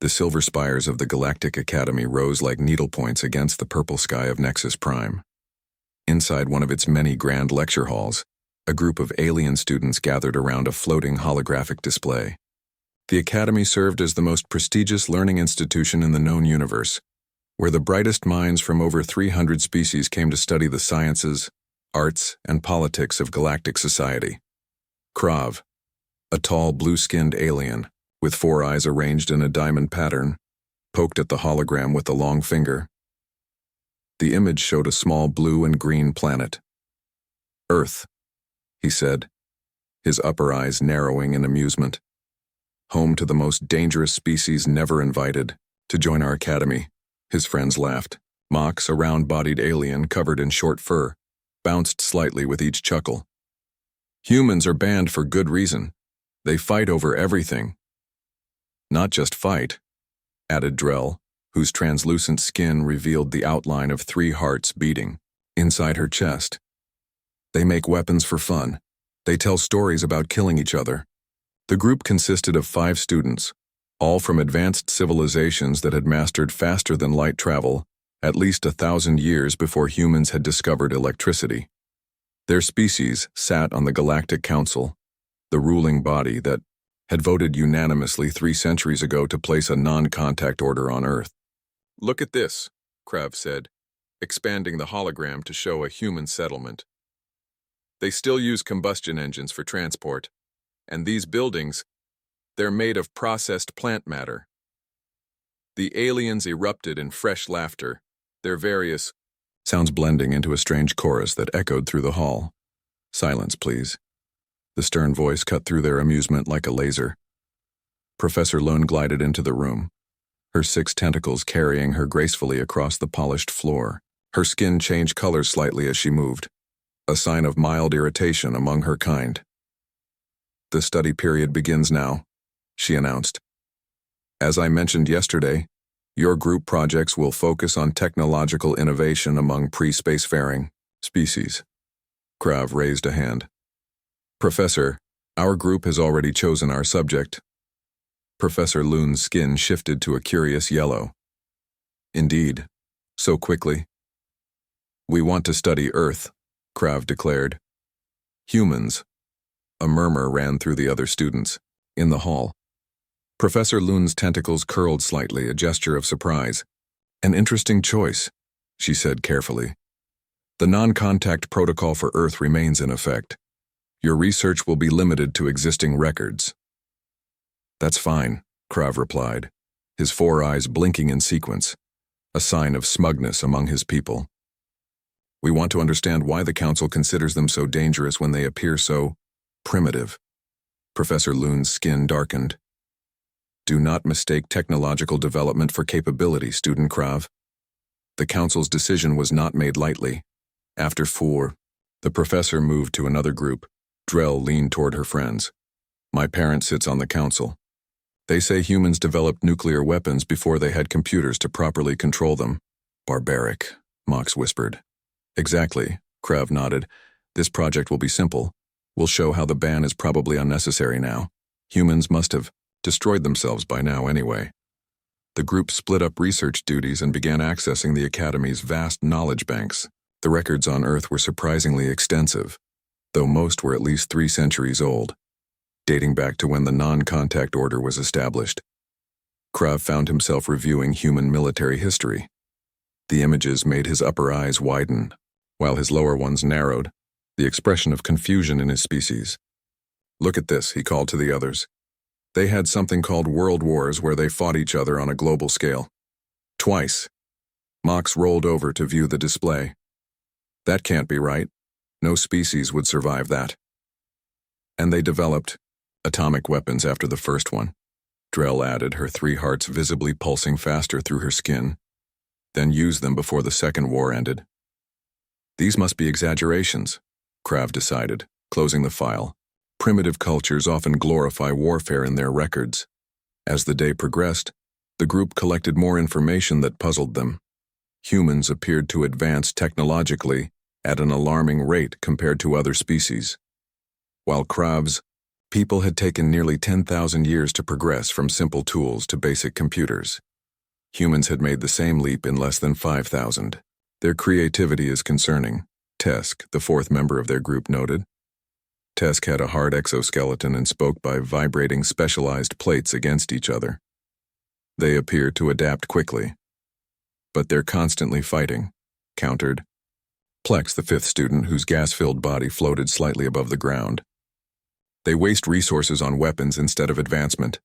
The silver spires of the Galactic Academy rose like needlepoints against the purple sky of Nexus Prime. Inside one of its many grand lecture halls, a group of alien students gathered around a floating holographic display. The Academy served as the most prestigious learning institution in the known universe, where the brightest minds from over 300 species came to study the sciences, arts, and politics of galactic society. Krav, a tall, blue-skinned alien, with 4 eyes arranged in a diamond pattern, poked at the hologram with a long finger. The image showed a small blue and green planet. Earth, he said, his upper eyes narrowing in amusement. Home to the most dangerous species never invited to join our academy. His friends laughed. Mox, a round-bodied alien covered in short fur, bounced slightly with each chuckle. Humans are banned for good reason. They fight over everything. Not just fight, added Drell, whose translucent skin revealed the outline of 3 hearts beating inside her chest. They make weapons for fun. They tell stories about killing each other. The group consisted of 5 students, all from advanced civilizations that had mastered faster-than-light travel at least 1,000 years before humans had discovered electricity. Their species sat on the Galactic Council, the ruling body that had voted unanimously 3 centuries ago to place a non-contact order on Earth. "Look at this," Krav said, expanding the hologram to show a human settlement. "They still use combustion engines for transport, and these buildings, they're made of processed plant matter." The aliens erupted in fresh laughter, their various sounds blending into a strange chorus that echoed through the hall. "Silence, please." The stern voice cut through their amusement like a laser. Professor Lund glided into the room, her 6 tentacles carrying her gracefully across the polished floor. Her skin changed color slightly as she moved, a sign of mild irritation among her kind. "The study period begins now," she announced. "As I mentioned yesterday, your group projects will focus on technological innovation among pre-spacefaring species." Krav raised a hand. "Professor, our group has already chosen our subject." Professor Lund's skin shifted to a curious yellow. "Indeed, so quickly." "We want to study Earth," Krav declared. "Humans." A murmur ran through the other students. In the hall, Professor Lund's tentacles curled slightly, a gesture of surprise. "An interesting choice," she said carefully. "The non-contact protocol for Earth remains in effect. Your research will be limited to existing records." "That's fine," Krav replied, his 4 eyes blinking in sequence, a sign of smugness among his people. "We want to understand why the Council considers them so dangerous when they appear so primitive." Professor Lund's skin darkened. "Do not mistake technological development for capability, Student Krav. The Council's decision was not made lightly. After 4, the professor moved to another group. Drell leaned toward her friends. "My parent sits on the Council. They say humans developed nuclear weapons before they had computers to properly control them." "Barbaric," Mox whispered. "Exactly," Krav nodded. "This project will be simple. We'll show how the ban is probably unnecessary now. Humans must have destroyed themselves by now anyway." The group split up research duties and began accessing the Academy's vast knowledge banks. The records on Earth were surprisingly extensive, though most were at least 3 centuries old, dating back to when the non-contact order was established. Krav found himself reviewing human military history. The images made his upper eyes widen, while his lower ones narrowed, the expression of confusion in his species. "Look at this," he called to the others. "They had something called world wars where they fought each other on a global scale. Twice." Mox rolled over to view the display. "That can't be right. No species would survive that." "And they developed atomic weapons after the first one," Drell added, her 3 hearts visibly pulsing faster through her skin. "Then used them before the second war ended." "These must be exaggerations," Krav decided, closing the file. Primitive cultures often glorify warfare in their records. As the day progressed, the group collected more information that puzzled them. Humans appeared to advance technologically at an alarming rate compared to other species, while Krav's People had taken nearly 10,000 years to progress from simple tools to basic computers. Humans had made the same leap in less than 5,000. Their creativity is concerning, Tesk, the fourth member of their group, noted. Tesk had a hard exoskeleton and spoke by vibrating specialized plates against each other. They appear to adapt quickly. But they're constantly fighting, countered Plex, the fifth student, whose gas-filled body floated slightly above the ground. They waste resources on weapons instead of advancement.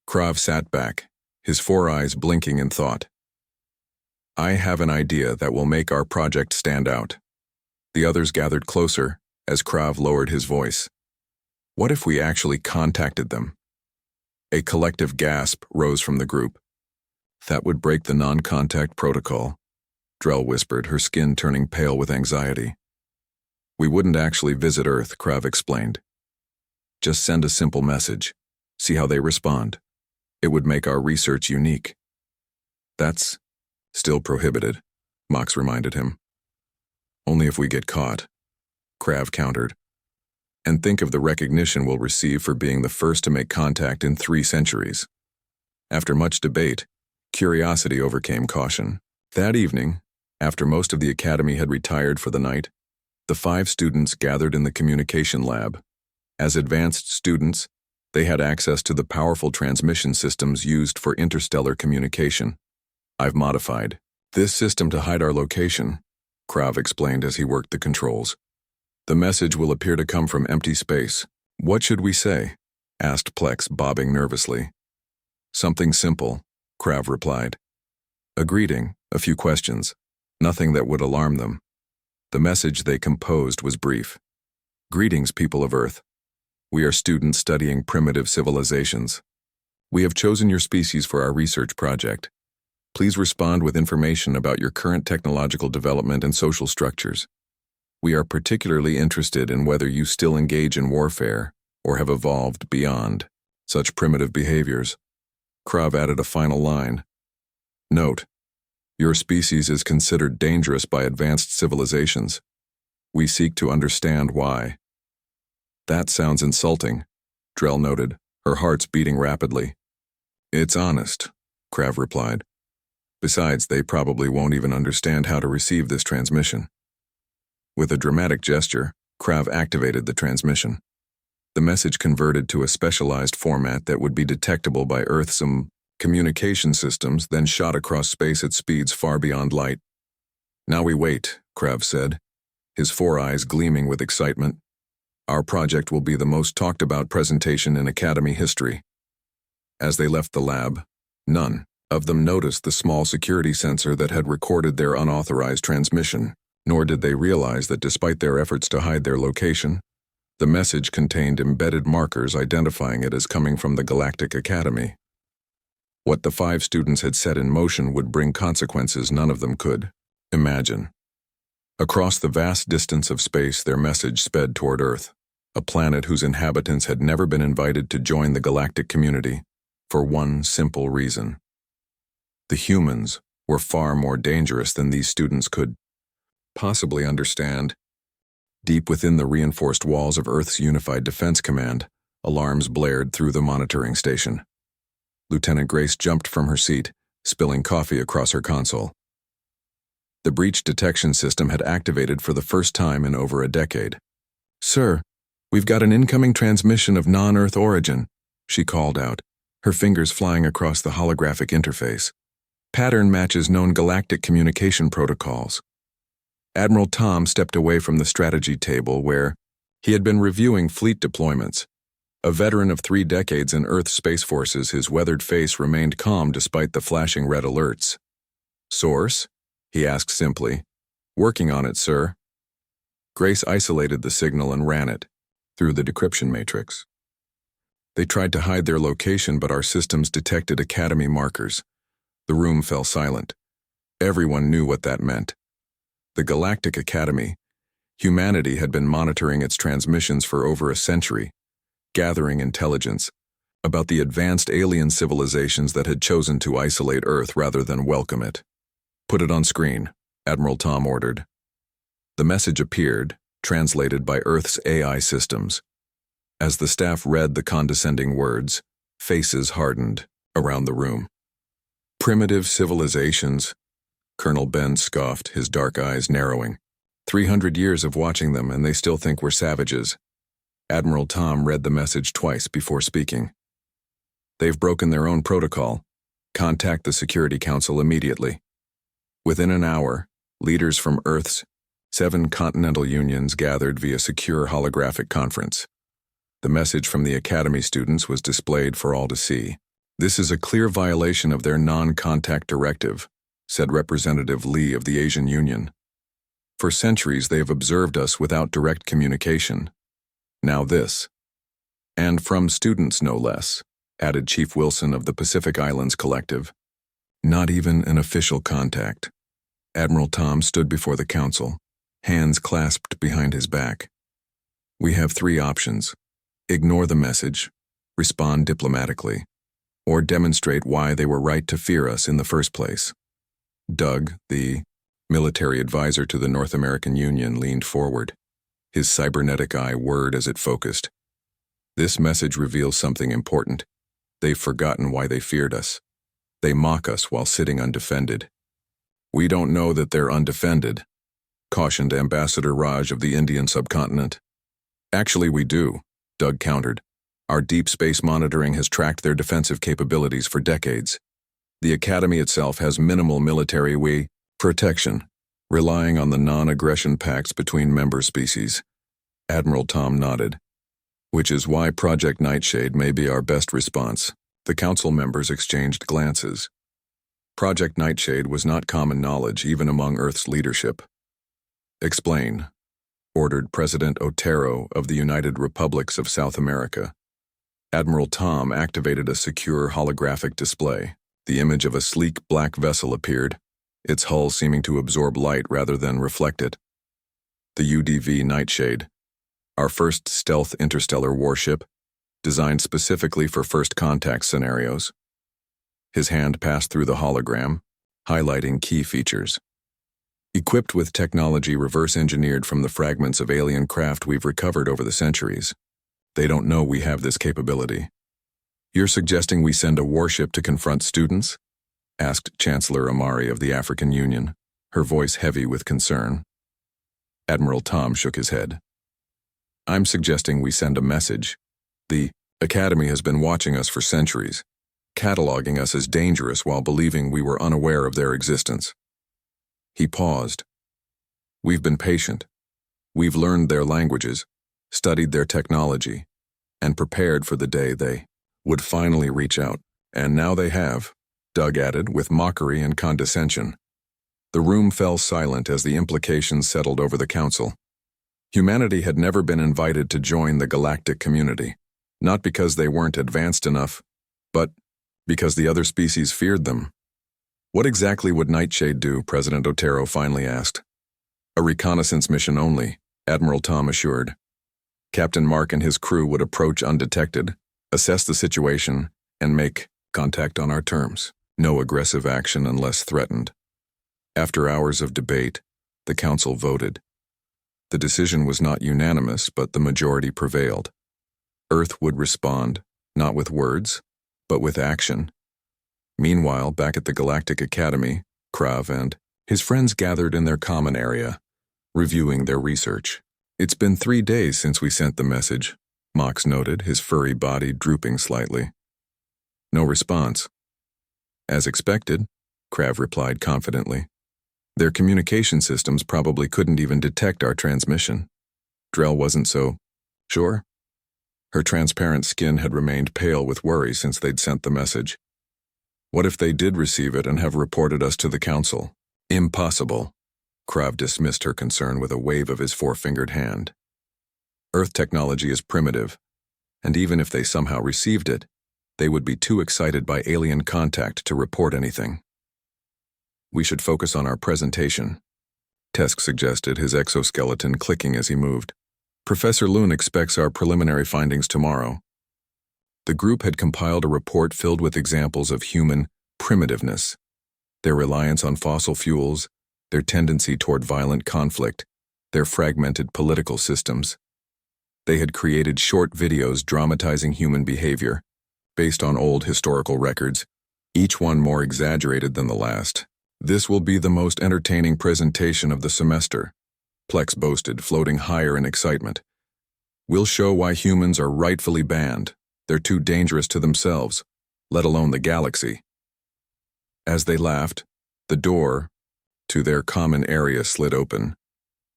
Krav sat back, his four eyes blinking in thought. I have an idea that will make our project stand out. The others gathered closer as Krav lowered his voice. What if we actually contacted them? A collective gasp rose from the group. That would break the non-contact protocol, Drell whispered, her skin turning pale with anxiety. We wouldn't actually visit Earth, Krav explained. Just send a simple message. See how they respond. It would make our research unique. That's still prohibited, Mox reminded him. Only if we get caught, Krav countered. And think of the recognition we'll receive for being the first to make contact in 3 centuries. After much debate, curiosity overcame caution. That evening, after most of the academy had retired for the night, the 5 students gathered in the communication lab. As advanced students, they had access to the powerful transmission systems used for interstellar communication. I've modified this system to hide our location, Krav explained as he worked the controls. The message will appear to come from empty space. What should we say? Asked Plex, bobbing nervously. Something simple, Krav replied. A greeting, a few questions, nothing that would alarm them. The message they composed was brief. Greetings, people of Earth. We are students studying primitive civilizations. We have chosen your species for our research project. Please respond with information about your current technological development and social structures. We are particularly interested in whether you still engage in warfare or have evolved beyond such primitive behaviors. Krav added a final line. Note, your species is considered dangerous by advanced civilizations. We seek to understand why. That sounds insulting, Drell noted, her heart's beating rapidly. It's honest, Krav replied. Besides, they probably won't even understand how to receive this transmission. With a dramatic gesture, Krav activated the transmission. The message converted to a specialized format that would be detectable by Earth's communication systems, then shot across space at speeds far beyond light. Now we wait, Krav said, his 4 eyes gleaming with excitement. Our project will be the most talked about presentation in Academy history. As they left the lab, none of them noticed the small security sensor that had recorded their unauthorized transmission, nor did they realize that despite their efforts to hide their location, the message contained embedded markers identifying it as coming from the Galactic Academy. What the 5 students had set in motion would bring consequences none of them could imagine. Across the vast distance of space, their message sped toward Earth, a planet whose inhabitants had never been invited to join the galactic community, for one simple reason. The humans were far more dangerous than these students could possibly understand. Deep within the reinforced walls of Earth's Unified Defense Command, alarms blared through the monitoring station. Lieutenant Grace jumped from her seat, spilling coffee across her console. The breach detection system had activated for the first time in over a decade. Sir, we've got an incoming transmission of non-Earth origin, she called out, her fingers flying across the holographic interface. Pattern matches known galactic communication protocols. Admiral Tom stepped away from the strategy table where he had been reviewing fleet deployments. A veteran of 3 decades in Earth Space Forces, his weathered face remained calm despite the flashing red alerts. Source? He asked simply. Working on it, sir. Grace isolated the signal and ran it through the decryption matrix. They tried to hide their location, but our systems detected Academy markers. The room fell silent. Everyone knew what that meant. The Galactic Academy, humanity had been monitoring its transmissions for over a century, gathering intelligence about the advanced alien civilizations that had chosen to isolate Earth rather than welcome it. Put it on screen, Admiral Tom ordered. The message appeared, translated by Earth's AI systems. As the staff read the condescending words, faces hardened around the room. Primitive civilizations, Colonel Ben scoffed, his dark eyes narrowing. 300 years of watching them and they still think we're savages. Admiral Tom read the message twice before speaking. They've broken their own protocol. Contact the Security Council immediately. Within an hour, leaders from Earth's 7 continental unions gathered via secure holographic conference. The message from the Academy students was displayed for all to see. This is a clear violation of their non-contact directive, said Representative Lee of the Asian Union. For centuries they have observed us without direct communication. Now this. And from students no less, added Chief Wilson of the Pacific Islands Collective. Not even an official contact. Admiral Tom stood before the council, hands clasped behind his back. We have 3 options. Ignore the message, respond diplomatically, or demonstrate why they were right to fear us in the first place. Doug, the military advisor to the North American Union, leaned forward, his cybernetic eye whirred as it focused. This message reveals something important. They've forgotten why they feared us. They mock us while sitting undefended. We don't know that they're undefended, cautioned Ambassador Raj of the Indian subcontinent. Actually, we do, Doug countered. Our deep space monitoring has tracked their defensive capabilities for decades. The Academy itself has minimal military protection, relying on the non-aggression pacts between member species. Admiral Tom nodded. Which is why Project Nightshade may be our best response. The council members exchanged glances. Project Nightshade was not common knowledge even among Earth's leadership. Explain, ordered President Otero of the United Republics of South America. Admiral Tom activated a secure holographic display. The image of a sleek black vessel appeared, its hull seeming to absorb light rather than reflect it. The UDV Nightshade, our first stealth interstellar warship, designed specifically for first contact scenarios. His hand passed through the hologram, highlighting key features. Equipped with technology reverse-engineered from the fragments of alien craft we've recovered over the centuries. They don't know we have this capability. You're suggesting we send a warship to confront students? Asked Chancellor Amari of the African Union, her voice heavy with concern. Admiral Tom shook his head. I'm suggesting we send a message. The Academy has been watching us for centuries, cataloging us as dangerous while believing we were unaware of their existence. He paused. We've been patient. We've learned their languages, studied their technology, and prepared for the day they would finally reach out. And now they have, Doug added with mockery and condescension. The room fell silent as the implications settled over the council. Humanity had never been invited to join the galactic community, not because they weren't advanced enough, but because the other species feared them. What exactly would Nightshade do? President Otero finally asked. A reconnaissance mission only, Admiral Tom assured. Captain Mark and his crew would approach undetected, assess the situation, and make contact on our terms. No aggressive action unless threatened. After hours of debate, the council voted. The decision was not unanimous, but the majority prevailed. Earth would respond, not with words, but with action. Meanwhile, back at the Galactic Academy, Krav and his friends gathered in their common area, reviewing their research. It's been 3 days since we sent the message, Mox noted, his furry body drooping slightly. No response. As expected, Krav replied confidently. Their communication systems probably couldn't even detect our transmission. Drell wasn't so sure. Her transparent skin had remained pale with worry since they'd sent the message. What if they did receive it and have reported us to the council? Impossible. Krav dismissed her concern with a wave of his four-fingered hand. Earth technology is primitive, and even if they somehow received it, they would be too excited by alien contact to report anything. We should focus on our presentation, Tesk suggested, his exoskeleton clicking as he moved. Professor Loon expects our preliminary findings tomorrow. The group had compiled a report filled with examples of human primitiveness, their reliance on fossil fuels, their tendency toward violent conflict, their fragmented political systems. They had created short videos dramatizing human behavior, based on old historical records, each one more exaggerated than the last. "This will be the most entertaining presentation of the semester," Plex boasted, floating higher in excitement. "We'll show why humans are rightfully banned. They're too dangerous to themselves, let alone the galaxy." As they laughed, the door to their common area slid open.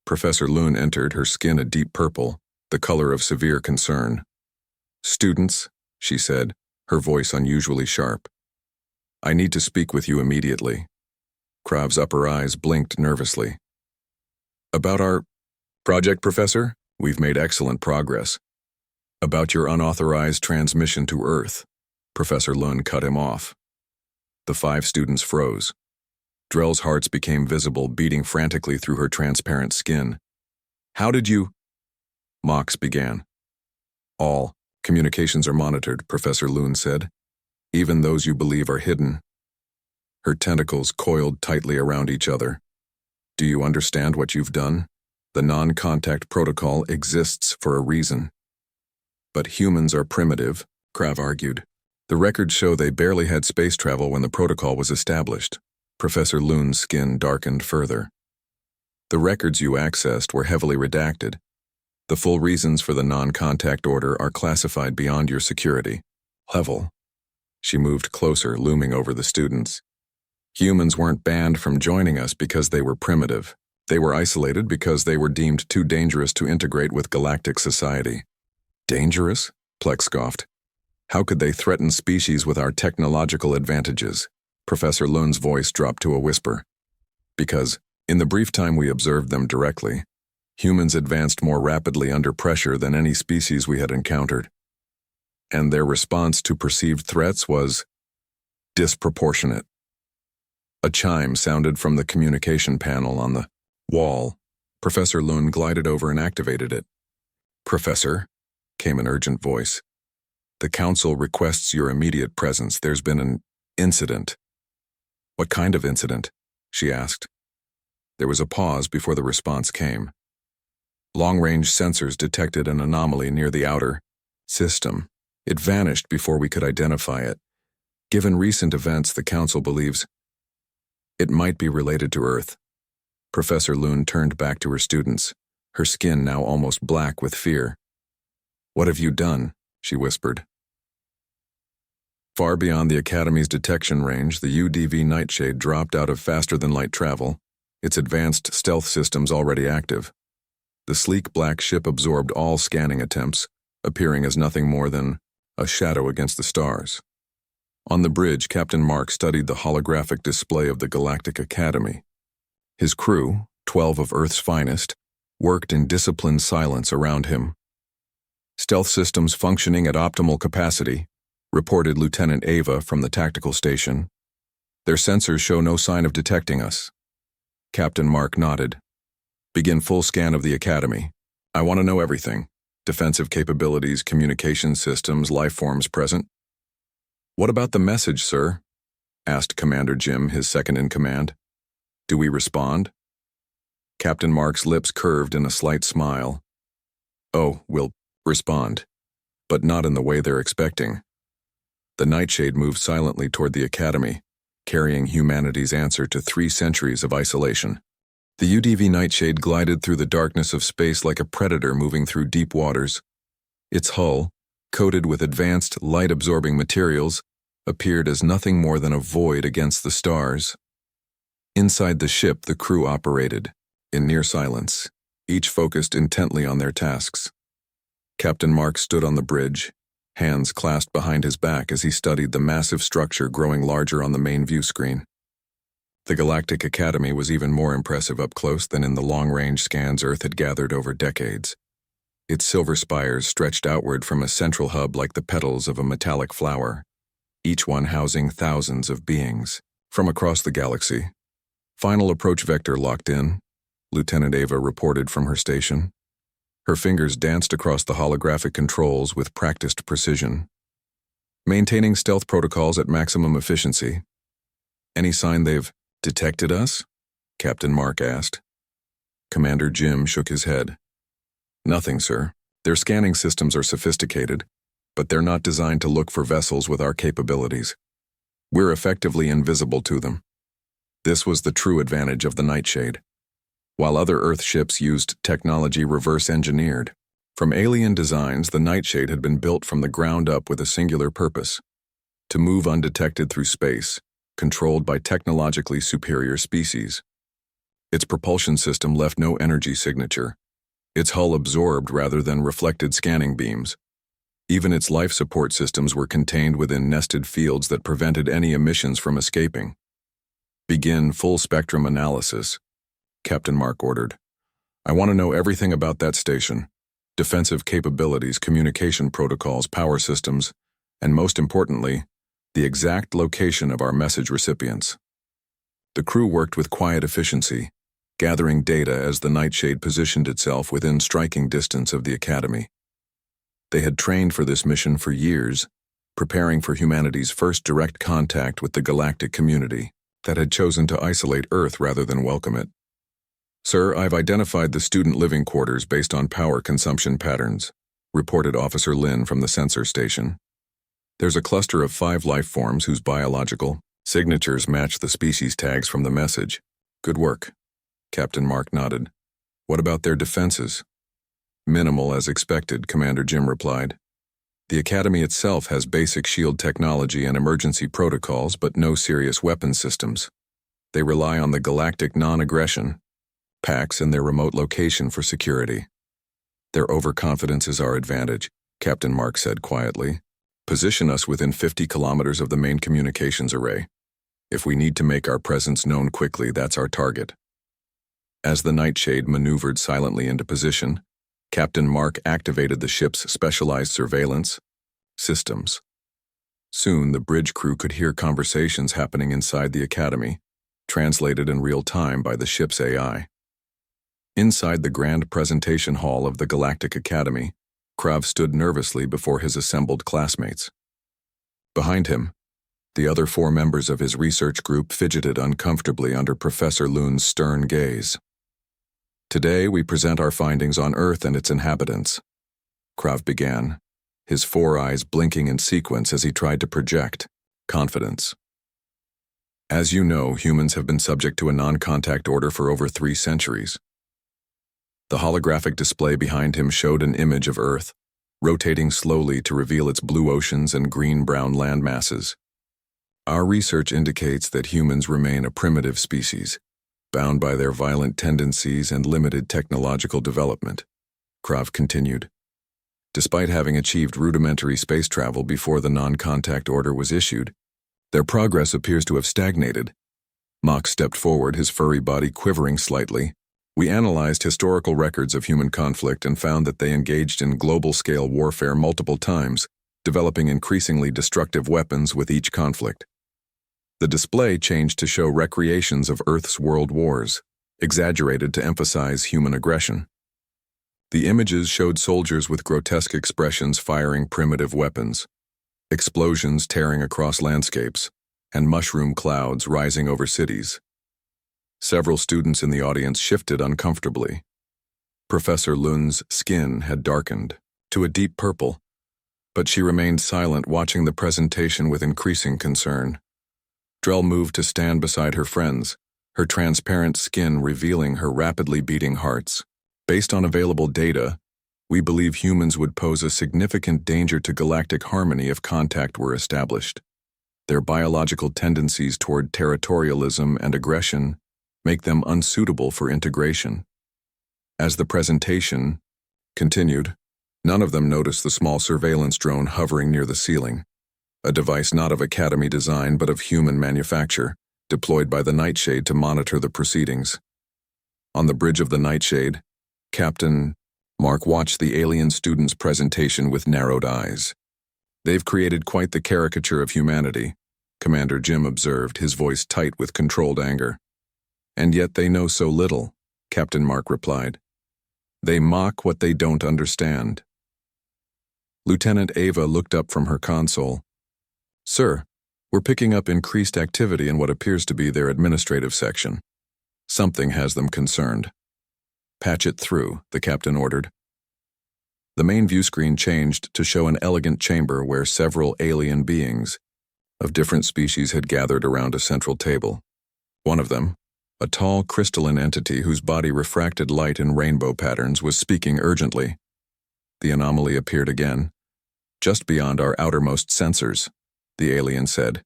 Professor Loon entered, her skin a deep purple, the color of severe concern. "Students," she said, her voice unusually sharp, "I need to speak with you immediately." Krav's upper eyes blinked nervously. "About our project, Professor? We've made excellent progress." "About your unauthorized transmission to Earth." Professor Loon cut him off. The 5 students froze. Drell's hearts became visible, beating frantically through her transparent skin. "How did you—" Mox began. "All communications are monitored," Professor Loon said. "Even those you believe are hidden." Her tentacles coiled tightly around each other. "Do you understand what you've done? The non-contact protocol exists for a reason." "But humans are primitive," Krav argued. "The records show they barely had space travel when the protocol was established." Professor Loon's skin darkened further. "The records you accessed were heavily redacted. The full reasons for the non-contact order are classified beyond your security level." She moved closer, looming over the students. "Humans weren't banned from joining us because they were primitive. They were isolated because they were deemed too dangerous to integrate with galactic society." "Dangerous?" Plex scoffed. "How could they threaten species with our technological advantages?" Professor Loon's voice dropped to a whisper. "Because, in the brief time we observed them directly, humans advanced more rapidly under pressure than any species we had encountered. And their response to perceived threats was disproportionate." A chime sounded from the communication panel on the wall. Professor Loon glided over and activated it. "Professor," came an urgent voice. "The Council requests your immediate presence. There's been an incident." "What kind of incident?" she asked. There was a pause before the response came. "Long-range sensors detected an anomaly near the outer system. It vanished before we could identify it. Given recent events, the Council believes it might be related to Earth." Professor Loon turned back to her students, her skin now almost black with fear. "What have you done?" she whispered. Far beyond the Academy's detection range, the UDV Nightshade dropped out of faster-than-light travel, its advanced stealth systems already active. The sleek black ship absorbed all scanning attempts, appearing as nothing more than a shadow against the stars. On the bridge, Captain Mark studied the holographic display of the Galactic Academy. His crew, 12 of Earth's finest, worked in disciplined silence around him. "Stealth systems functioning at optimal capacity," reported Lieutenant Ava from the tactical station. "Their sensors show no sign of detecting us." Captain Mark nodded. "Begin full scan of the Academy. I want to know everything. Defensive capabilities, communication systems, life forms present." "What about the message, sir?" asked Commander Jim, his second-in-command. "Do we respond?" Captain Mark's lips curved in a slight smile. "Oh, we'll respond, but not in the way they're expecting." The Nightshade moved silently toward the Academy, carrying humanity's answer to 3 centuries of isolation. The UDV Nightshade glided through the darkness of space like a predator moving through deep waters. Its hull, coated with advanced, light-absorbing materials, appeared as nothing more than a void against the stars. Inside the ship, the crew operated, in near silence, each focused intently on their tasks. Captain Mark stood on the bridge, hands clasped behind his back as he studied the massive structure growing larger on the main view screen. The Galactic Academy was even more impressive up close than in the long-range scans Earth had gathered over decades. Its silver spires stretched outward from a central hub like the petals of a metallic flower, each one housing thousands of beings from across the galaxy. "Final approach vector locked in," Lieutenant Ava reported from her station. Her fingers danced across the holographic controls with practiced precision. "Maintaining stealth protocols at maximum efficiency." "Any sign they've detected us?" Captain Mark asked. Commander Jim shook his head. "Nothing, sir. Their scanning systems are sophisticated, but they're not designed to look for vessels with our capabilities. We're effectively invisible to them. This was the true advantage of the Nightshade. While other Earth ships used technology reverse-engineered, from alien designs, the Nightshade had been built from the ground up with a singular purpose: to move undetected through space, controlled by technologically superior species. Its propulsion system left no energy signature. Its hull absorbed rather than reflected scanning beams. Even its life support systems were contained within nested fields that prevented any emissions from escaping. "Begin full-spectrum analysis," Captain Mark ordered. "I want to know everything about that station. Defensive capabilities, communication protocols, power systems, and most importantly, the exact location of our message recipients." The crew worked with quiet efficiency, gathering data as the Nightshade positioned itself within striking distance of the Academy. They had trained for this mission for years, preparing for humanity's first direct contact with the galactic community that had chosen to isolate Earth rather than welcome it. "Sir, I've identified the student living quarters based on power consumption patterns," reported Officer Lin from the sensor station. "There's a cluster of 5 life forms whose biological signatures match the species tags from the message." "Good work," Captain Mark nodded. "What about their defenses?" "Minimal as expected," Commander Jim replied. "The Academy itself has basic shield technology and emergency protocols, but no serious weapon systems. They rely on the galactic non-aggression pacts and their remote location for security. Their overconfidence is our advantage," Captain Mark said quietly. "Position us within 50 kilometers of the main communications array. If we need to make our presence known quickly, that's our target." As the Nightshade maneuvered silently into position, Captain Mark activated the ship's specialized surveillance systems. Soon, the bridge crew could hear conversations happening inside the Academy, translated in real time by the ship's AI. Inside the grand presentation hall of the Galactic Academy, Krav stood nervously before his assembled classmates. Behind him, the other 4 members of his research group fidgeted uncomfortably under Professor Lun's stern gaze. "Today we present our findings on Earth and its inhabitants," Krav began, his 4 eyes blinking in sequence as he tried to project confidence. "As you know, humans have been subject to a non-contact order for over 3 centuries. The holographic display behind him showed an image of Earth, rotating slowly to reveal its blue oceans and green-brown land masses. Our research indicates that humans remain a primitive species, bound by their violent tendencies and limited technological development," Krav continued. "Despite having achieved rudimentary space travel before the non-contact order was issued, their progress appears to have stagnated." Mock stepped forward, his furry body quivering slightly. "We analyzed historical records of human conflict and found that they engaged in global-scale warfare multiple times, developing increasingly destructive weapons with each conflict. The display changed to show recreations of Earth's world wars, exaggerated to emphasize human aggression. The images showed soldiers with grotesque expressions firing primitive weapons, explosions tearing across landscapes, and mushroom clouds rising over cities." Several students in the audience shifted uncomfortably. Professor Lun's skin had darkened to a deep purple, but she remained silent, watching the presentation with increasing concern. Drell moved to stand beside her friends, her transparent skin revealing her rapidly beating hearts. "Based on available data, we believe humans would pose a significant danger to galactic harmony if contact were established. Their biological tendencies toward territorialism and aggression make them unsuitable for integration." As the presentation continued, none of them noticed the small surveillance drone hovering near the ceiling, a device not of Academy design but of human manufacture, deployed by the Nightshade to monitor the proceedings. On the bridge of the Nightshade, Captain Mark watched the alien students' presentation with narrowed eyes. "They've created quite the caricature of humanity," Commander Jim observed, his voice tight with controlled anger. "And yet they know so little," Captain Mark replied. "They mock what they don't understand." Lieutenant Ava looked up from her console. "Sir, we're picking up increased activity in what appears to be their administrative section. Something has them concerned." "Patch it through," the captain ordered. The main view screen changed to show an elegant chamber where several alien beings of different species had gathered around a central table. One of them, a tall crystalline entity whose body refracted light in rainbow patterns, was speaking urgently. The anomaly appeared again, just beyond our outermost sensors, the alien said,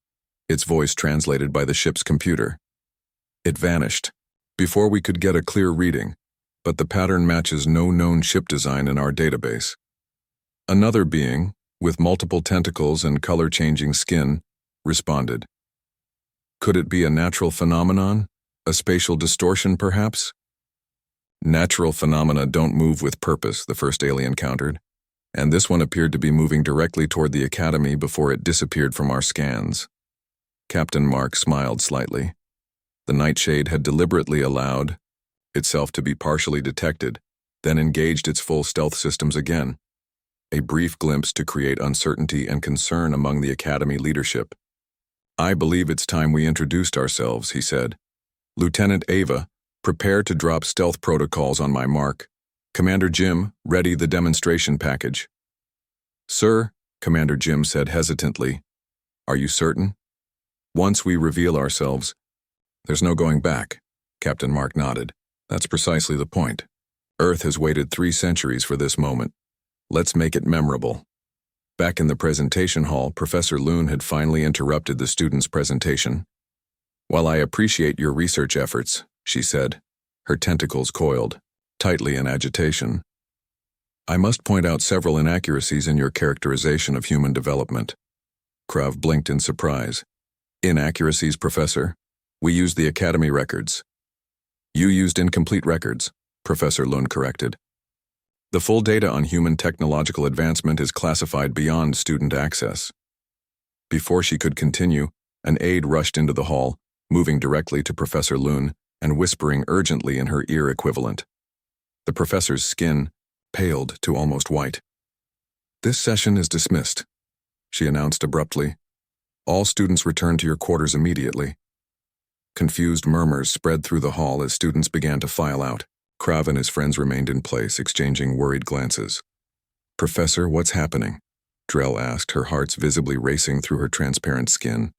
its voice translated by the ship's computer. It vanished, before we could get a clear reading, but the pattern matches no known ship design in our database. Another being, with multiple tentacles and color-changing skin, responded. Could it be a natural phenomenon? A spatial distortion, perhaps? Natural phenomena don't move with purpose, the first alien countered, and this one appeared to be moving directly toward the Academy before it disappeared from our scans. Captain Mark smiled slightly. The Nightshade had deliberately allowed itself to be partially detected, then engaged its full stealth systems again. A brief glimpse to create uncertainty and concern among the Academy leadership. I believe it's time we introduced ourselves, he said. Lieutenant Ava, prepare to drop stealth protocols on my mark. Commander Jim, ready the demonstration package. Sir, Commander Jim said hesitantly. Are you certain? Once we reveal ourselves, there's no going back, Captain Mark nodded. That's precisely the point. Earth has waited 3 centuries for this moment. Let's make it memorable. Back in the presentation hall, Professor Loon had finally interrupted the students' presentation. While I appreciate your research efforts, she said, her tentacles coiled, tightly in agitation, I must point out several inaccuracies in your characterization of human development. Krav blinked in surprise. Inaccuracies, Professor? We used the Academy records. You used incomplete records, Professor Loon corrected. The full data on human technological advancement is classified beyond student access. Before she could continue, an aide rushed into the hall, moving directly to Professor Loon and whispering urgently in her ear equivalent. The professor's skin paled to almost white. This session is dismissed, she announced abruptly. All students return to your quarters immediately. Confused murmurs spread through the hall as students began to file out. Krav and his friends remained in place, exchanging worried glances. Professor, what's happening? Drell asked, her hearts visibly racing through her transparent skin.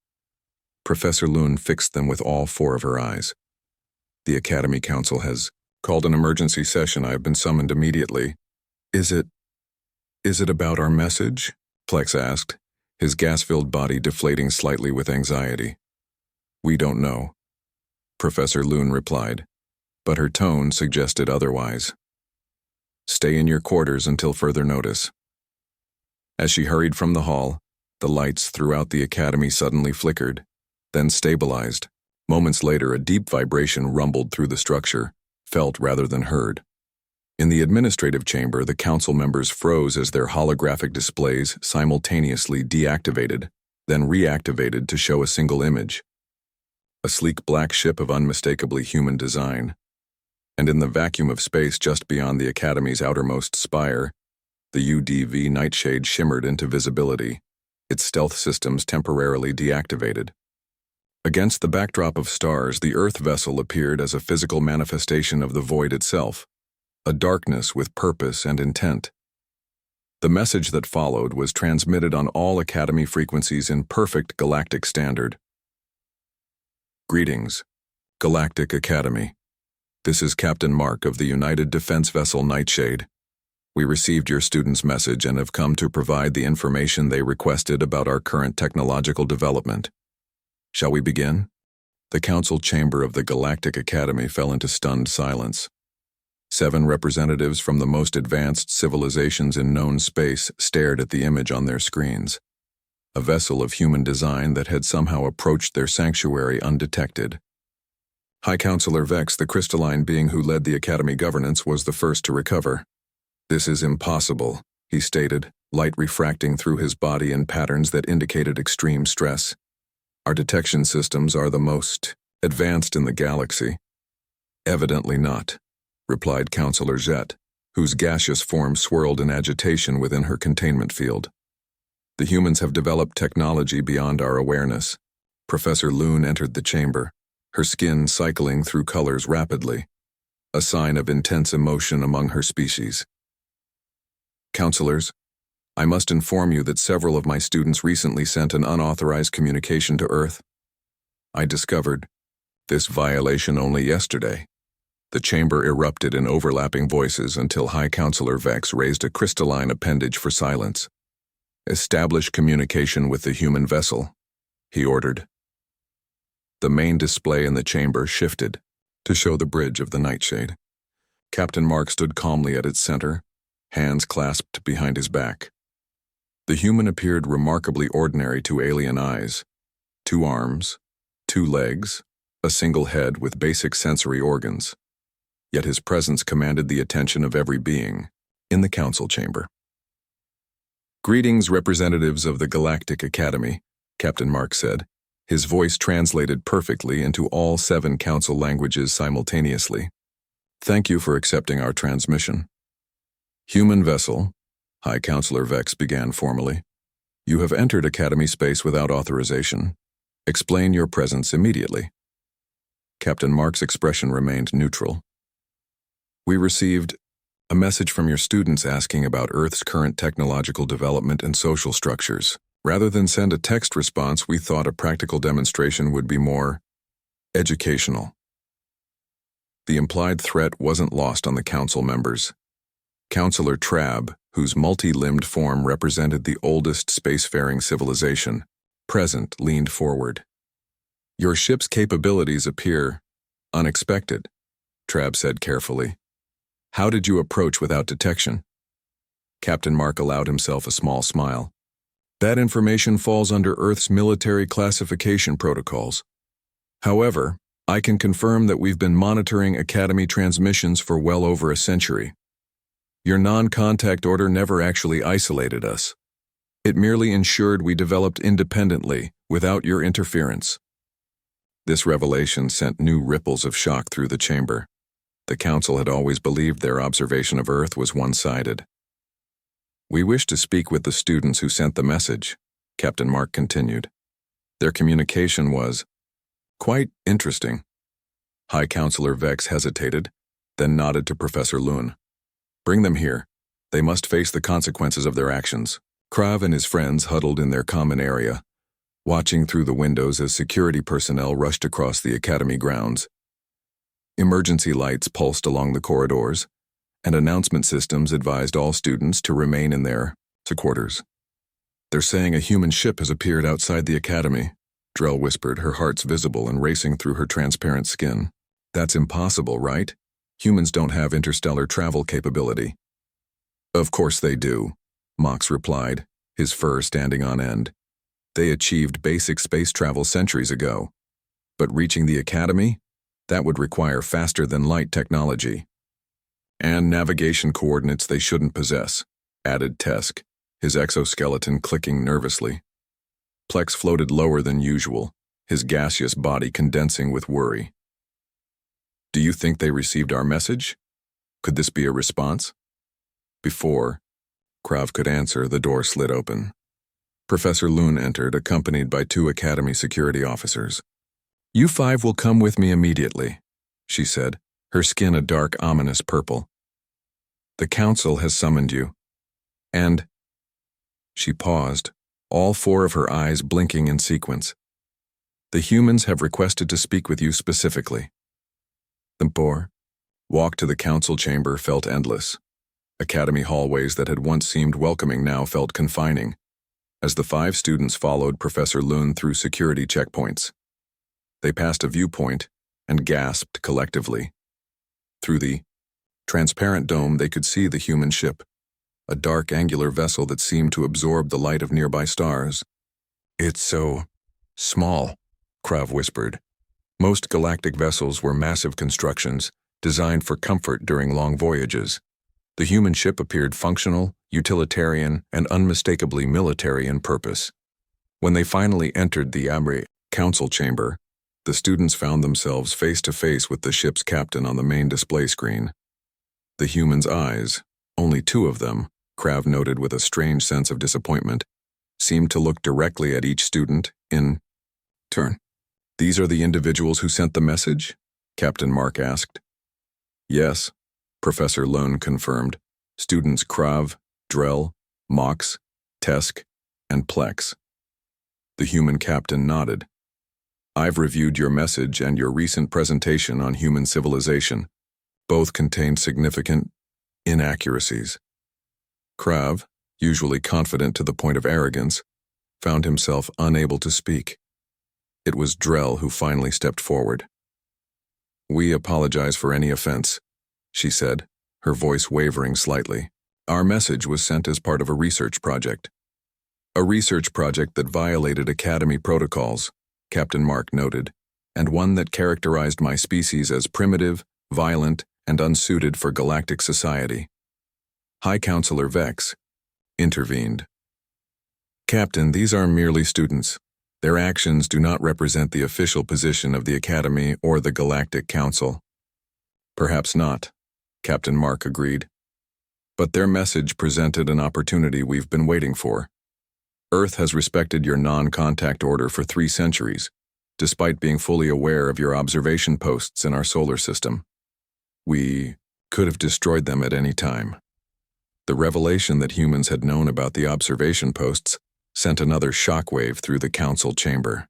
Professor Loon fixed them with all 4 of her eyes. The Academy Council has called an emergency session. I have been summoned immediately. Is it about our message? Plex asked, his gas-filled body deflating slightly with anxiety. We don't know, Professor Loon replied, but her tone suggested otherwise. Stay in your quarters until further notice. As she hurried from the hall, the lights throughout the Academy suddenly flickered, then stabilized. Moments later, a deep vibration rumbled through the structure, felt rather than heard. In the administrative chamber, the council members froze as their holographic displays simultaneously deactivated, then reactivated to show a single image. A sleek black ship of unmistakably human design. And in the vacuum of space just beyond the Academy's outermost spire, the UDV Nightshade shimmered into visibility, its stealth systems temporarily deactivated. Against the backdrop of stars, the Earth vessel appeared as a physical manifestation of the void itself, a darkness with purpose and intent. The message that followed was transmitted on all Academy frequencies in perfect galactic standard. Greetings, Galactic Academy. This is Captain Mark of the United Defense Vessel Nightshade. We received your students' message and have come to provide the information they requested about our current technological development. Shall we begin? The council chamber of the Galactic Academy fell into stunned silence. 7 representatives from the most advanced civilizations in known space stared at the image on their screens. A vessel of human design that had somehow approached their sanctuary undetected. High Counselor Vex, the crystalline being who led the Academy governance, was the first to recover. This is impossible, he stated, light refracting through his body in patterns that indicated extreme stress. Our detection systems are the most advanced in the galaxy. Evidently not, replied Counselor Zet, whose gaseous form swirled in agitation within her containment field. The humans have developed technology beyond our awareness. Professor Loon entered the chamber, her skin cycling through colors rapidly, a sign of intense emotion among her species. Counselors, I must inform you that several of my students recently sent an unauthorized communication to Earth. I discovered this violation only yesterday. The chamber erupted in overlapping voices until High Counselor Vex raised a crystalline appendage for silence. Establish communication with the human vessel, he ordered. The main display in the chamber shifted to show the bridge of the Nightshade. Captain Mark stood calmly at its center, hands clasped behind his back. The human appeared remarkably ordinary to alien eyes. 2 arms, 2 legs, a single head with basic sensory organs. Yet his presence commanded the attention of every being in the council chamber. Greetings, representatives of the Galactic Academy, Captain Mark said, his voice translated perfectly into all 7 council languages simultaneously. Thank you for accepting our transmission. Human vessel, High Counselor Vex began formally. You have entered Academy space without authorization. Explain your presence immediately. Captain Mark's expression remained neutral. We received a message from your students asking about Earth's current technological development and social structures. Rather than send a text response, we thought a practical demonstration would be more educational. The implied threat wasn't lost on the council members. Counselor Trabb, whose multi-limbed form represented the oldest spacefaring civilization, present, leaned forward. Your ship's capabilities appear unexpected, Trabb said carefully. How did you approach without detection? Captain Mark allowed himself a small smile. That information falls under Earth's military classification protocols. However, I can confirm that we've been monitoring Academy transmissions for well over a century. Your non-contact order never actually isolated us. It merely ensured we developed independently, without your interference. This revelation sent new ripples of shock through the chamber. The Council had always believed their observation of Earth was one-sided. We wish to speak with the students who sent the message, Captain Mark continued. Their communication was quite interesting. High Counselor Vex hesitated, then nodded to Professor Lune. Bring them here. They must face the consequences of their actions. Krav and his friends huddled in their common area, watching through the windows as security personnel rushed across the Academy grounds. Emergency lights pulsed along the corridors, and announcement systems advised all students to remain in their quarters. They're saying a human ship has appeared outside the Academy, Drell whispered, her heart's visible and racing through her transparent skin. That's impossible, right? Humans don't have interstellar travel capability. Of course they do, Mox replied, his fur standing on end. They achieved basic space travel centuries ago. But reaching the Academy? That would require faster-than-light technology. And navigation coordinates they shouldn't possess, added Tesk, his exoskeleton clicking nervously. Plex floated lower than usual, his gaseous body condensing with worry. Do you think they received our message? Could this be a response? Before Krav could answer, the door slid open. Professor Lune entered, accompanied by 2 Academy security officers. You 5 will come with me immediately, she said, her skin a dark, ominous purple. The Council has summoned you. And she paused, all 4 of her eyes blinking in sequence. The humans have requested to speak with you specifically. The poor walk to the council chamber felt endless. Academy hallways that had once seemed welcoming now felt confining, as the 5 students followed Professor Lune through security checkpoints. They passed a viewpoint and gasped collectively. Through the transparent dome they could see the human ship, a dark angular vessel that seemed to absorb the light of nearby stars. It's so small, Krav whispered. Most galactic vessels were massive constructions, designed for comfort during long voyages. The human ship appeared functional, utilitarian, and unmistakably military in purpose. When they finally entered the Amri council chamber, the students found themselves face to face with the ship's captain on the main display screen. The human's eyes, only 2 of them, Krav noted with a strange sense of disappointment, seemed to look directly at each student in turn. These are the individuals who sent the message? Captain Mark asked. Yes, Professor Lune confirmed. Students Krav, Drell, Mox, Tesk, and Plex. The human captain nodded. I've reviewed your message and your recent presentation on human civilization. Both contained significant inaccuracies. Krav, usually confident to the point of arrogance, found himself unable to speak. It was Drell who finally stepped forward. We apologize for any offense, she said, her voice wavering slightly. Our message was sent as part of a research project. A research project that violated Academy protocols, Captain Mark noted, and one that characterized my species as primitive, violent, and unsuited for galactic society. High Counselor Vex intervened. Captain, these are merely students. Their actions do not represent the official position of the Academy or the Galactic Council. Perhaps not, Captain Mark agreed. But their message presented an opportunity we've been waiting for. Earth has respected your non-contact order for 3 centuries, despite being fully aware of your observation posts in our solar system. We could have destroyed them at any time. The revelation that humans had known about the observation posts sent another shockwave through the council chamber.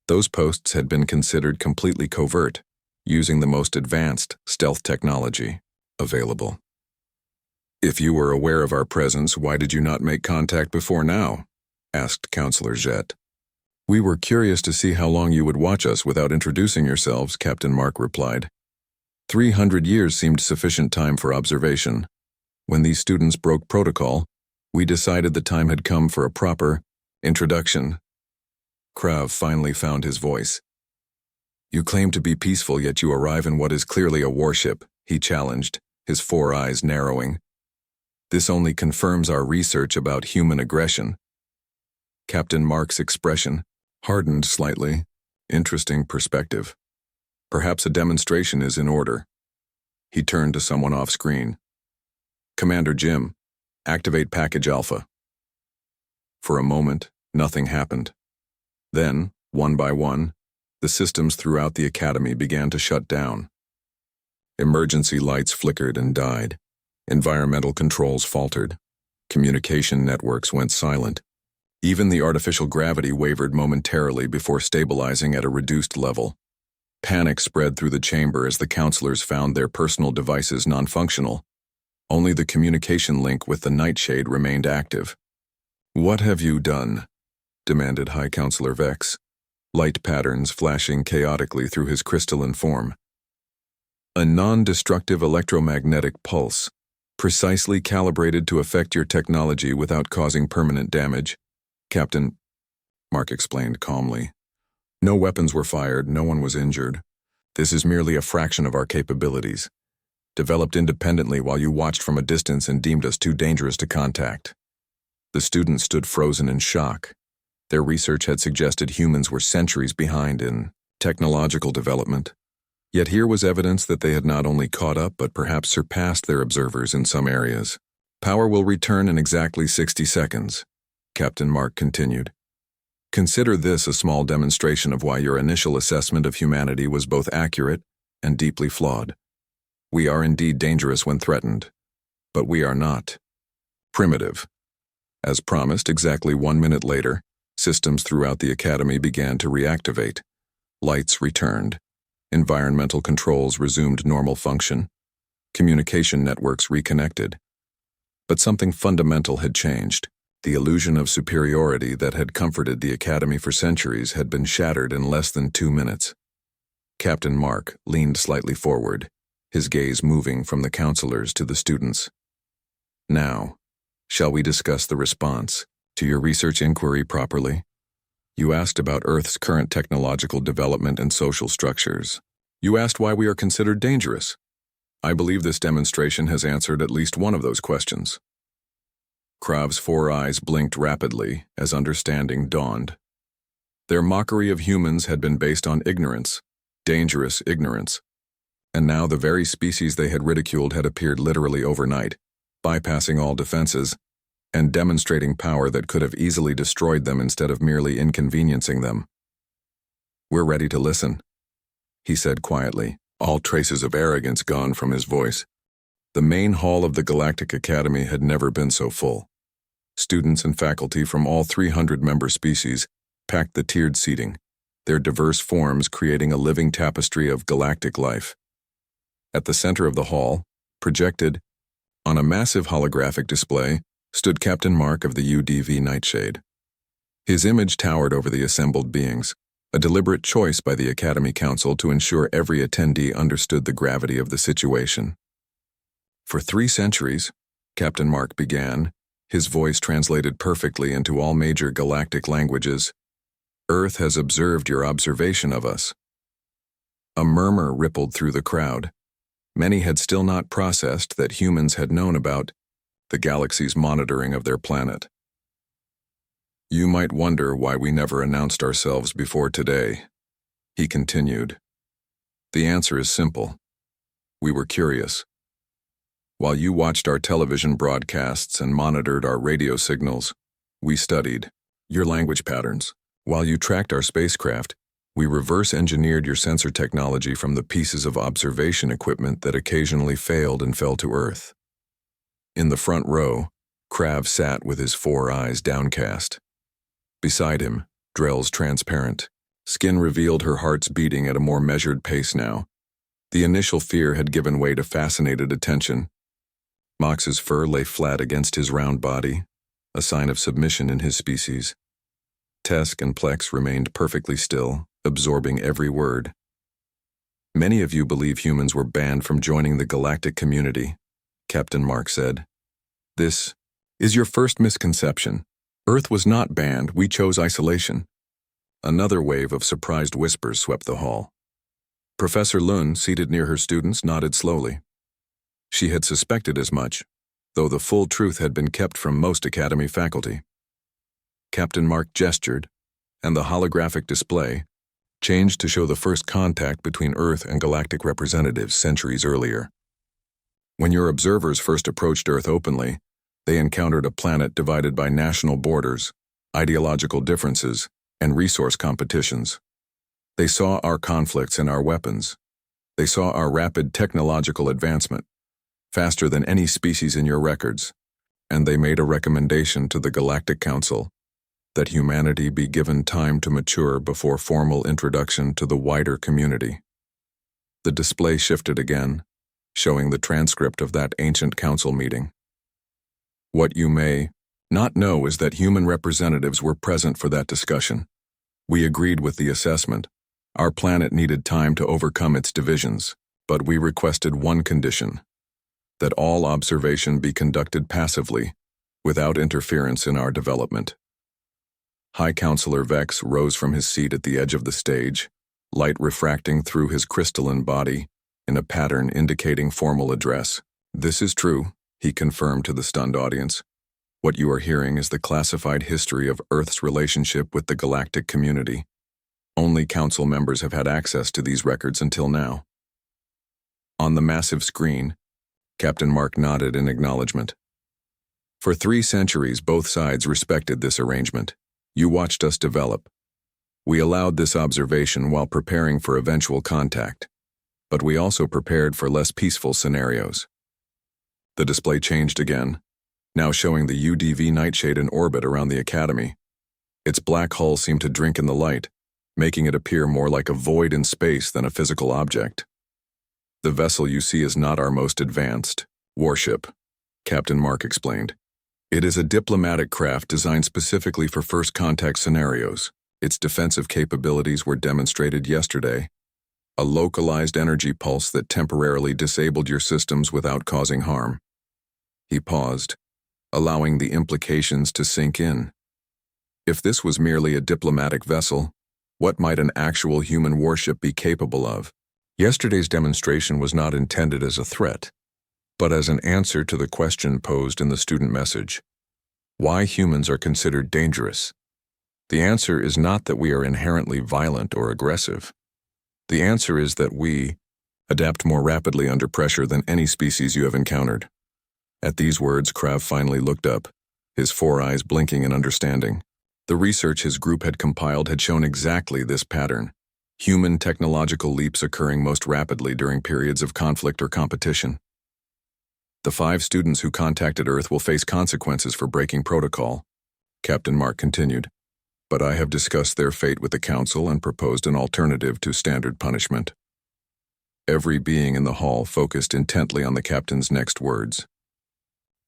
Those posts had been considered completely covert, using the most advanced stealth technology available. If you were aware of our presence, why did you not make contact before now? Asked Counselor Jet. We were curious to see how long you would watch us without introducing yourselves, Captain Mark replied. 300 years seemed sufficient time for observation. When these students broke protocol, we decided the time had come for a proper introduction. Krav finally found his voice. You claim to be peaceful, yet you arrive in what is clearly a warship, he challenged, his 4 eyes narrowing. This only confirms our research about human aggression. Captain Mark's expression hardened slightly. Interesting perspective. Perhaps a demonstration is in order. He turned to someone off-screen. Commander Jim, activate Package Alpha. For a moment, nothing happened. Then, one by one, the systems throughout the Academy began to shut down. Emergency lights flickered and died. Environmental controls faltered. Communication networks went silent. Even the artificial gravity wavered momentarily before stabilizing at a reduced level. Panic spread through the chamber as the counselors found their personal devices non-functional. Only the communication link with the Nightshade remained active. What have you done? Demanded High Counselor Vex, light patterns flashing chaotically through his crystalline form. A non-destructive electromagnetic pulse, precisely calibrated to affect your technology without causing permanent damage, Captain Mark explained calmly. No weapons were fired, no one was injured. This is merely a fraction of our capabilities, developed independently while you watched from a distance and deemed us too dangerous to contact. The students stood frozen in shock. Their research had suggested humans were centuries behind in technological development. Yet here was evidence that they had not only caught up but perhaps surpassed their observers in some areas. Power will return in exactly 60 seconds, Captain Mark continued. Consider this a small demonstration of why your initial assessment of humanity was both accurate and deeply flawed. We are indeed dangerous when threatened, but we are not primitive. As promised, exactly 1 minute later, systems throughout the Academy began to reactivate. Lights returned. Environmental controls resumed normal function. Communication networks reconnected. But something fundamental had changed. The illusion of superiority that had comforted the Academy for centuries had been shattered in less than 2 minutes. Captain Mark leaned slightly forward, his gaze moving from the counselors to the students. Now, shall we discuss the response to your research inquiry properly? You asked about Earth's current technological development and social structures. You asked why we are considered dangerous. I believe this demonstration has answered at least one of those questions. Krav's 4 eyes blinked rapidly as understanding dawned. Their mockery of humans had been based on ignorance, dangerous ignorance. And now the very species they had ridiculed had appeared literally overnight, bypassing all defenses, and demonstrating power that could have easily destroyed them instead of merely inconveniencing them. We're ready to listen, he said quietly, all traces of arrogance gone from his voice. The main hall of the Galactic Academy had never been so full. Students and faculty from all 300 member species packed the tiered seating, their diverse forms creating a living tapestry of galactic life. At the center of the hall, projected on a massive holographic display, stood Captain Mark of the UDV Nightshade. His image towered over the assembled beings, a deliberate choice by the Academy Council to ensure every attendee understood the gravity of the situation. For 3 centuries, Captain Mark began, his voice translated perfectly into all major galactic languages, Earth has observed your observation of us. A murmur rippled through the crowd. Many had still not processed that humans had known about the galaxy's monitoring of their planet. You might wonder why we never announced ourselves before today, he continued. The answer is simple. We were curious. While you watched our television broadcasts and monitored our radio signals, we studied your language patterns. While you tracked our spacecraft, we reverse-engineered your sensor technology from the pieces of observation equipment that occasionally failed and fell to Earth. In the front row, Krav sat with his 4 eyes downcast. Beside him, Drell's transparent skin revealed her heart's beating at a more measured pace now. The initial fear had given way to fascinated attention. Mox's fur lay flat against his round body, a sign of submission in his species. Tesk and Plex remained perfectly still, absorbing every word. Many of you believe humans were banned from joining the galactic community, Captain Mark said. This is your first misconception. Earth was not banned, we chose isolation. Another wave of surprised whispers swept the hall. Professor Lund, seated near her students, nodded slowly. She had suspected as much, though the full truth had been kept from most Academy faculty. Captain Mark gestured, and the holographic display changed to show the first contact between Earth and galactic representatives centuries earlier. When your observers first approached Earth openly, they encountered a planet divided by national borders, ideological differences, and resource competitions. They saw our conflicts and our weapons. They saw our rapid technological advancement, faster than any species in your records, and they made a recommendation to the Galactic Council that humanity be given time to mature before formal introduction to the wider community. The display shifted again, showing the transcript of that ancient council meeting. What you may not know is that human representatives were present for that discussion. We agreed with the assessment. Our planet needed time to overcome its divisions, but we requested one condition: that all observation be conducted passively, without interference in our development. High Counselor Vex rose from his seat at the edge of the stage, light refracting through his crystalline body, in a pattern indicating formal address. This is true, he confirmed to the stunned audience. What you are hearing is the classified history of Earth's relationship with the galactic community. Only council members have had access to these records until now. On the massive screen, Captain Mark nodded in acknowledgement. For 3 centuries, both sides respected this arrangement. You watched us develop. We allowed this observation while preparing for eventual contact, but we also prepared for less peaceful scenarios. The display changed again, now showing the UDV Nightshade in orbit around the Academy. Its black hull seemed to drink in the light, making it appear more like a void in space than a physical object. The vessel you see is not our most advanced warship, Captain Mark explained. It is a diplomatic craft designed specifically for first contact scenarios. Its defensive capabilities were demonstrated yesterday. A localized energy pulse that temporarily disabled your systems without causing harm. He paused, allowing the implications to sink in. If this was merely a diplomatic vessel, what might an actual human warship be capable of? Yesterday's demonstration was not intended as a threat, but as an answer to the question posed in the student message. Why humans are considered dangerous? The answer is not that we are inherently violent or aggressive. The answer is that we adapt more rapidly under pressure than any species you have encountered. At these words, Krav finally looked up, his 4 eyes blinking in understanding. The research his group had compiled had shown exactly this pattern. Human technological leaps occurring most rapidly during periods of conflict or competition. The 5 students who contacted Earth will face consequences for breaking protocol, Captain Mark continued. But I have discussed their fate with the Council and proposed an alternative to standard punishment. Every being in the hall focused intently on the captain's next words.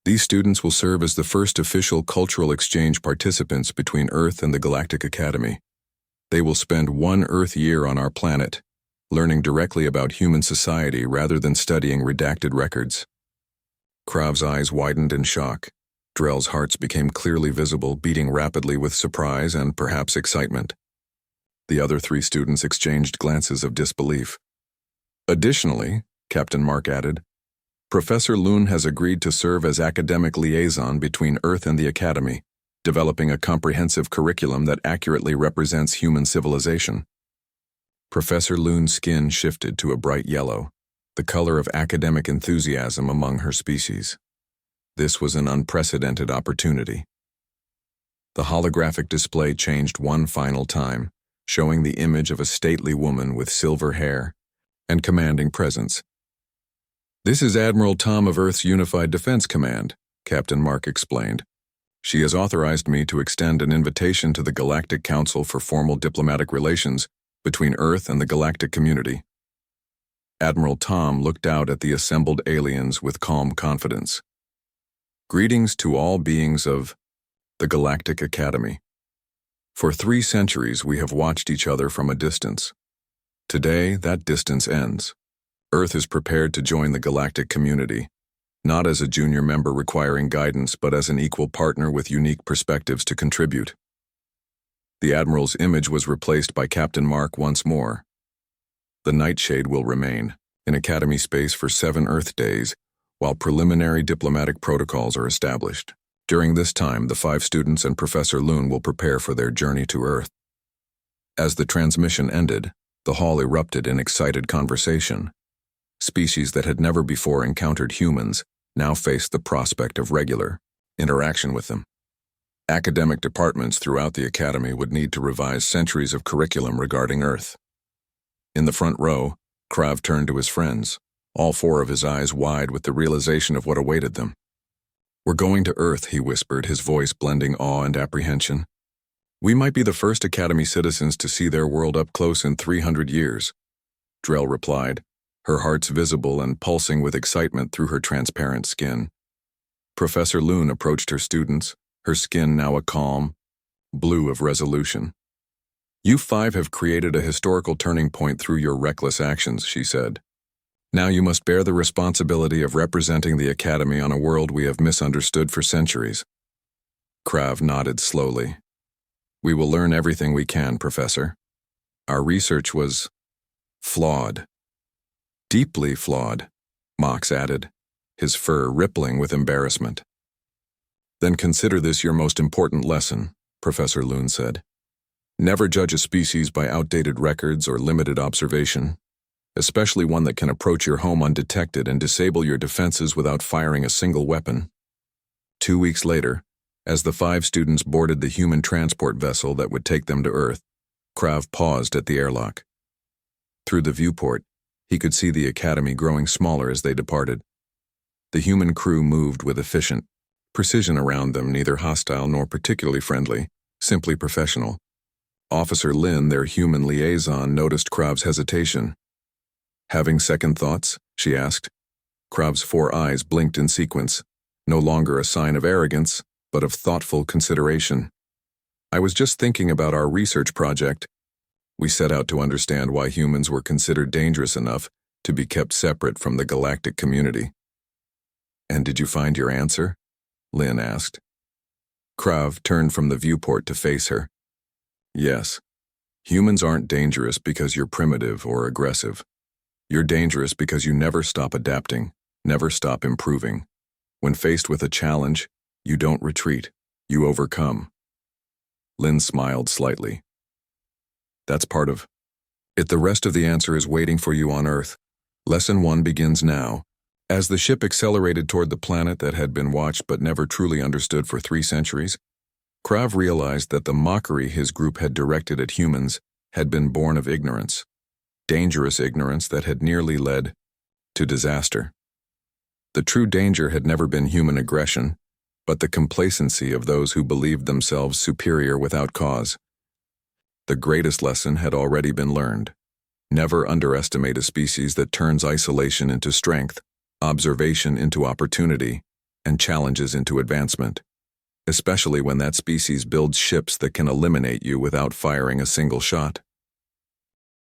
These students will serve as the first official cultural exchange participants between Earth and the Galactic Academy. They will spend 1 Earth year on our planet, learning directly about human society rather than studying redacted records. Krav's eyes widened in shock. Drell's hearts became clearly visible, beating rapidly with surprise and perhaps excitement. The other 3 students exchanged glances of disbelief. Additionally, Captain Mark added, Professor Loon has agreed to serve as academic liaison between Earth and the Academy, developing a comprehensive curriculum that accurately represents human civilization. Professor Loon's skin shifted to a bright yellow, the color of academic enthusiasm among her species. This was an unprecedented opportunity. The holographic display changed one final time, showing the image of a stately woman with silver hair and commanding presence. This is Admiral Tom of Earth's Unified Defense Command, Captain Mark explained. She has authorized me to extend an invitation to the Galactic Council for formal diplomatic relations between Earth and the galactic community. Admiral Tom looked out at the assembled aliens with calm confidence. Greetings to all beings of the Galactic Academy. For 3 centuries we have watched each other from a distance. Today, that distance ends. Earth is prepared to join the galactic community, not as a junior member requiring guidance, but as an equal partner with unique perspectives to contribute. The Admiral's image was replaced by Captain Mark once more. The Nightshade will remain in Academy space for 7 Earth days, while preliminary diplomatic protocols are established. During this time, the 5 students and Professor Loon will prepare for their journey to Earth. As the transmission ended, the hall erupted in excited conversation. Species that had never before encountered humans now faced the prospect of regular interaction with them. Academic departments throughout the Academy would need to revise centuries of curriculum regarding Earth. In the front row, Krav turned to his friends, all 4 of his eyes wide with the realization of what awaited them. We're going to Earth, he whispered, his voice blending awe and apprehension. We might be the first Academy citizens to see their world up close in 300 years. Drell replied, her hearts visible and pulsing with excitement through her transparent skin. Professor Loon approached her students, her skin now a calm blue of resolution. You 5 have created a historical turning point through your reckless actions, she said. Now you must bear the responsibility of representing the Academy on a world we have misunderstood for centuries. Krav nodded slowly. We will learn everything we can, Professor. Our research was flawed. Deeply flawed, Mox added, his fur rippling with embarrassment. Then consider this your most important lesson, Professor Loon said. Never judge a species by outdated records or limited observation, especially one that can approach your home undetected and disable your defenses without firing a single weapon. 2 weeks later, as the 5 students boarded the human transport vessel that would take them to Earth, Krav paused at the airlock. Through the viewport, he could see the Academy growing smaller as they departed. The human crew moved with efficient precision around them, neither hostile nor particularly friendly, simply professional. Officer Lin, their human liaison, noticed Krav's hesitation. Having second thoughts? She asked. Krav's 4 eyes blinked in sequence, no longer a sign of arrogance, but of thoughtful consideration. I was just thinking about our research project. We set out to understand why humans were considered dangerous enough to be kept separate from the galactic community. And did you find your answer? Lin asked. Krav turned from the viewport to face her. Yes. Humans aren't dangerous because you're primitive or aggressive. You're dangerous because you never stop adapting, never stop improving. When faced with a challenge, you don't retreat, you overcome. Lin smiled slightly. That's part of it. The rest of the answer is waiting for you on Earth. Lesson 1 begins now. As the ship accelerated toward the planet that had been watched but never truly understood for 3 centuries, Krav realized that the mockery his group had directed at humans had been born of ignorance, dangerous ignorance that had nearly led to disaster. The true danger had never been human aggression, but the complacency of those who believed themselves superior without cause. The greatest lesson had already been learned. Never underestimate a species that turns isolation into strength, observation into opportunity, and challenges into advancement, especially when that species builds ships that can eliminate you without firing a single shot.